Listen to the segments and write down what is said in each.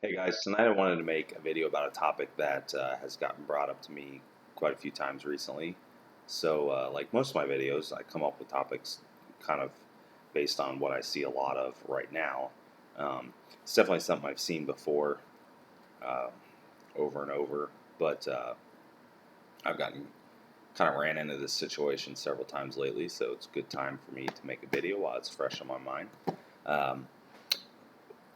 Hey guys, tonight I wanted to make a video about a topic that has gotten brought up to me quite a few times recently. Like most of my videos, I come up with topics kind of based on what I see a lot of right now. It's definitely something I've seen before, uh, over and over, but I've gotten kind of ran into this situation several times lately, so it's a good time for me to make a video while it's fresh on my mind. Um,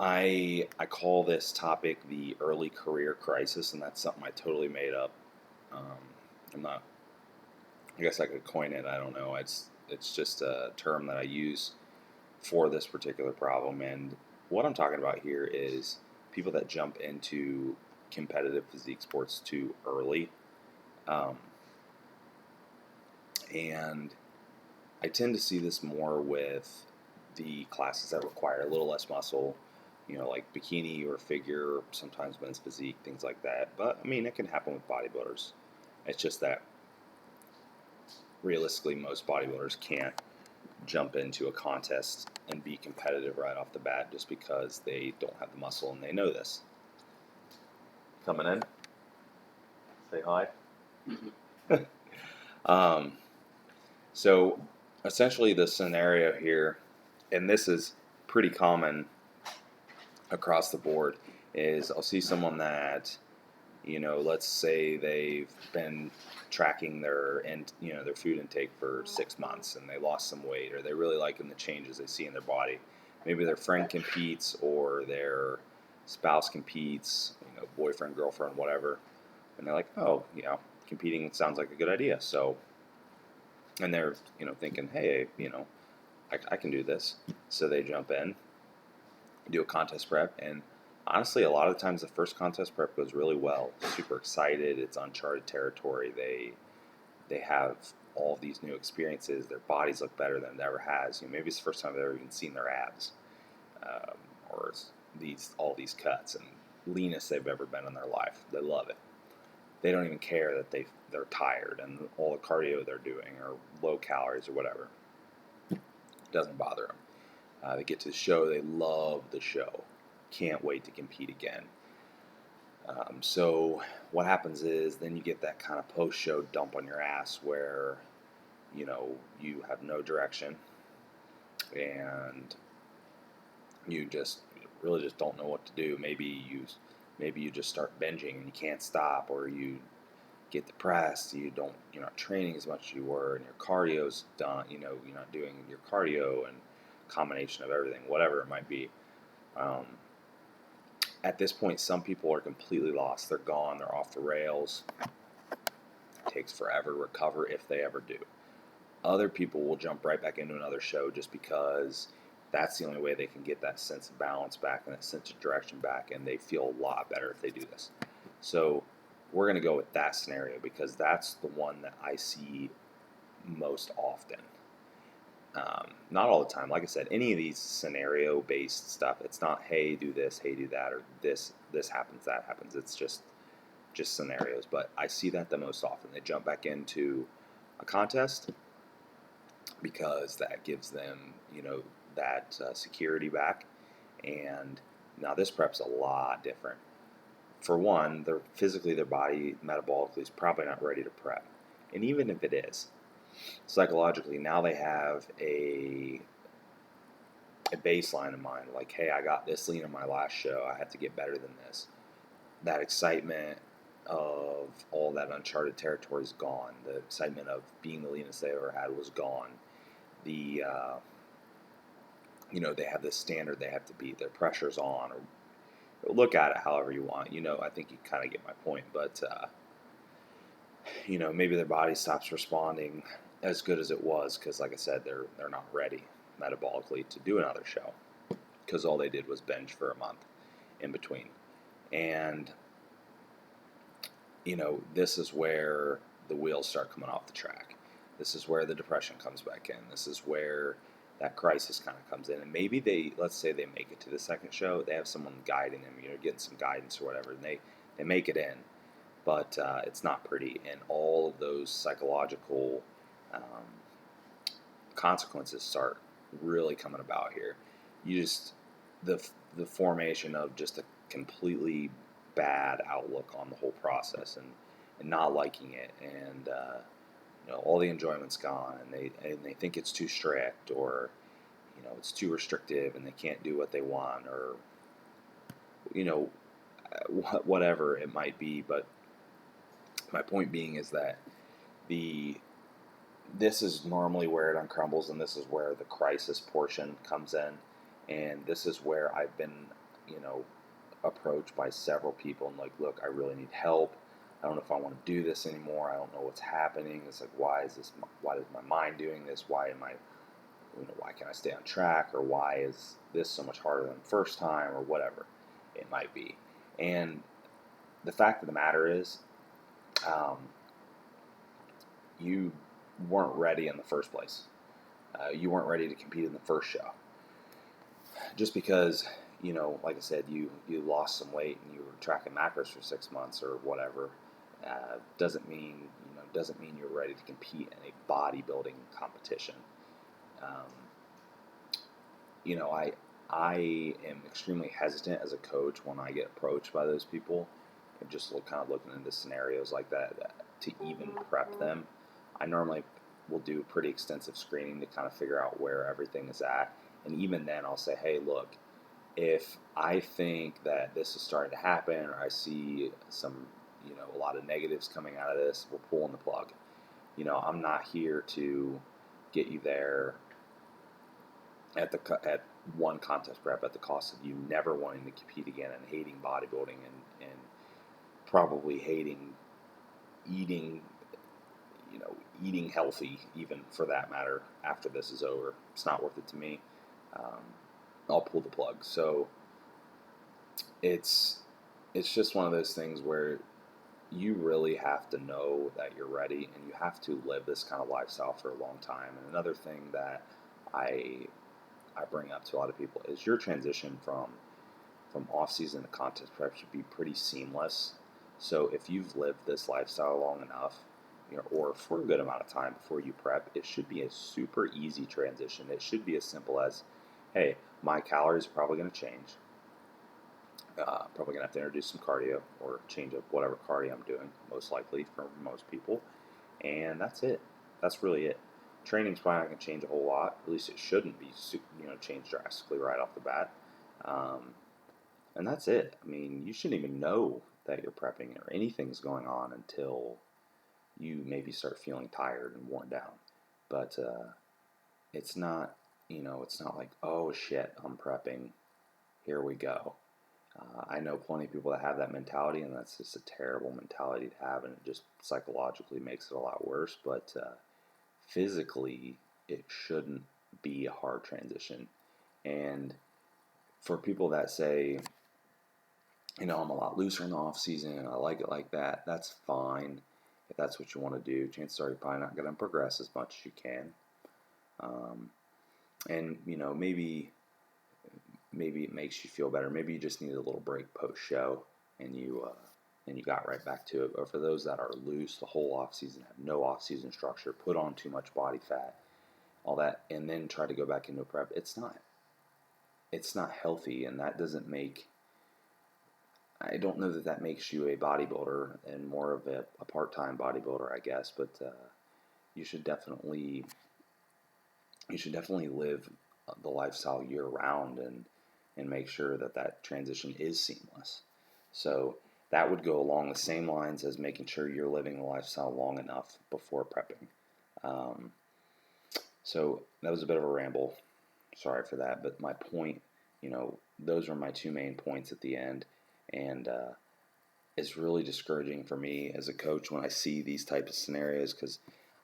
I call this topic the early career crisis, and that's something I totally made up. Um, I'm not. I guess I could coin it. I don't know. It's just a term that I use for this particular problem. And what I'm talking about here is people that jump into competitive physique sports too early. Um, and I tend to see this more with the classes that require a little less muscle, like bikini or figure, sometimes men's physique, things like that. But I mean, it can happen with bodybuilders. It's just that realistically, most bodybuilders can't jump into a contest and be competitive right off the bat just because they don't have the muscle and they know this. Coming in, say hi. um, so essentially, the scenario here, and this is pretty common across the board, is I'll see someone that, let's say they've been tracking their food intake for 6 months and they lost some weight, or they really liking the changes they see in their body. Maybe their friend competes or their spouse competes, boyfriend, girlfriend, whatever, and they're like, oh, competing sounds like a good idea. So, and they're thinking, hey, I can do this. So they jump in, do a contest prep, and honestly, a lot of the times the first contest prep goes really well. Super excited. It's uncharted territory. They have all of these new experiences. Their bodies look better than it ever has. Maybe it's the first time they've ever even seen their abs, um, or all these cuts and leanest they've ever been in their life. They love it. They don't even care that they're tired and all the cardio they're doing or low calories or whatever. It doesn't bother them. They get to the show. They love the show. Can't wait to compete again. So what happens is then you get that kind of post-show dump on your ass where you have no direction and you just really just don't know what to do. Maybe you just start binging and you can't stop, or you get depressed. You're not training as much as you were, and your cardio's done. You're not doing your cardio and combination of everything, whatever it might be. Um, at this point, some people are completely lost. They're gone. They're off the rails. It takes forever to recover if they ever do. Other people will jump right back into another show just because that's the only way they can get that sense of balance back and that sense of direction back, and they feel a lot better if they do this. So we're going to go with that scenario because that's the one that I see most often. Not all the time. Like I said, any of these scenario-based stuff, it's not, hey, do this, hey, do that, or this happens, that happens. It's just scenarios. But I see that the most often. They jump back into a contest because that gives them, that security back. And now this prep's a lot different. For one, their body metabolically is probably not ready to prep. And even if it is, psychologically, now they have a baseline in mind. Like, hey, I got this lean in my last show. I have to get better than this. That excitement of all that uncharted territory is gone. The excitement of being the leanest they ever had was gone. The they have this standard they have to beat. Their pressure's on, or look at it however you want. I think you kind of get my point. But maybe their body stops responding as good as it was because, like I said, they're not ready metabolically to do another show because all they did was bench for a month in between. And this is where the wheels start coming off the track. This is where the depression comes back in. This is where that crisis kind of comes in. And maybe let's say they make it to the second show, they have someone guiding them, getting some guidance or whatever, and they make it in. But it's not pretty. And all of those psychological um, consequences start really coming about here. You just, the formation of just a completely bad outlook on the whole process, and not liking it, and all the enjoyment's gone, and they think it's too strict, or it's too restrictive, and they can't do what they want, or you know whatever it might be. But my point being is that the this is normally where it uncrumbles, and this is where the crisis portion comes in, and this is where I've been, you know, approached by several people and like, look, I really need help. I don't know if I want to do this anymore. I don't know what's happening. It's like, why is this? Why is my mind doing this? Why am I? Why can't I stay on track? Or why is this so much harder than the first time? Or whatever it might be. And the fact of the matter is, um, you weren't ready in the first place. You weren't ready to compete in the first show. Just because, like I said, you lost some weight and you were tracking macros for 6 months or whatever, doesn't mean you're ready to compete in a bodybuilding competition. Um, I am extremely hesitant as a coach when I get approached by those people, and just kind of looking into scenarios like that to even prep them. I normally will do pretty extensive screening to kind of figure out where everything is at, and even then I'll say, hey, look, if I think that this is starting to happen, or I see some, a lot of negatives coming out of this, we're pulling the plug. I'm not here to get you there at one contest prep at the cost of you never wanting to compete again and hating bodybuilding, and probably hating eating, eating healthy, even for that matter, after this is over. It's not worth it to me. Um, I'll pull the plug. So it's just one of those things where you really have to know that you're ready, and you have to live this kind of lifestyle for a long time. And another thing that I bring up to a lot of people is your transition from off season to contest prep should be pretty seamless. So if you've lived this lifestyle long enough, or for a good amount of time before you prep, it should be a super easy transition. It should be as simple as, hey, my calories are probably going to change. Probably going to have to introduce some cardio or change up whatever cardio I'm doing, most likely for most people. And that's it. That's really it. Training's probably not going to change a whole lot. At least it shouldn't be, changed drastically right off the bat. And that's it. I mean, you shouldn't even know that you're prepping or anything's going on until you maybe start feeling tired and worn down. But it's not, it's not like, oh shit, I'm prepping. Here we go. I know plenty of people that have that mentality, and that's just a terrible mentality to have, and it just psychologically makes it a lot worse. But physically, it shouldn't be a hard transition. And for people that say, I'm a lot looser in the off season and I like it like that, that's fine. If that's what you want to do, chances are you're probably not going to progress as much as you can. And maybe it makes you feel better. Maybe you just need a little break post show, and you got right back to it. But for those that are loose the whole off season, have no off season structure, put on too much body fat, all that, and then try to go back into a prep, it's not healthy, and that doesn't make. I don't know that makes you a bodybuilder and more of a part-time bodybuilder, I guess. But you should definitely live the lifestyle year round, and make sure that transition is seamless. So that would go along the same lines as making sure you're living the lifestyle long enough before prepping. So that was a bit of a ramble. Sorry for that, but my point, those are my two main points at the end, and it's really discouraging for me as a coach when I see these types of scenarios, because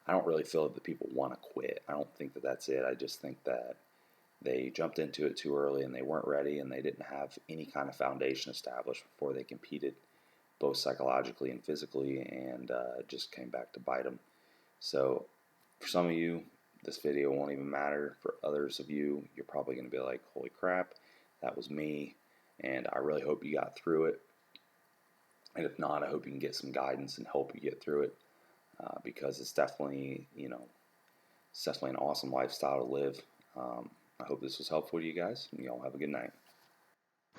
I don't really feel that people want to quit. I don't think that that's it. I just think that they jumped into it too early, and they weren't ready, and they didn't have any kind of foundation established before they competed, both psychologically and physically, and it just came back to bite them. So for some of you, this video won't even matter. For others of you, you're probably going to be like, holy crap, that was me, and I really hope you got through it. And if not, I hope you can get some guidance and help you get through it, because it's definitely, it's definitely an awesome lifestyle to live. I hope this was helpful to you guys, and y'all have a good night.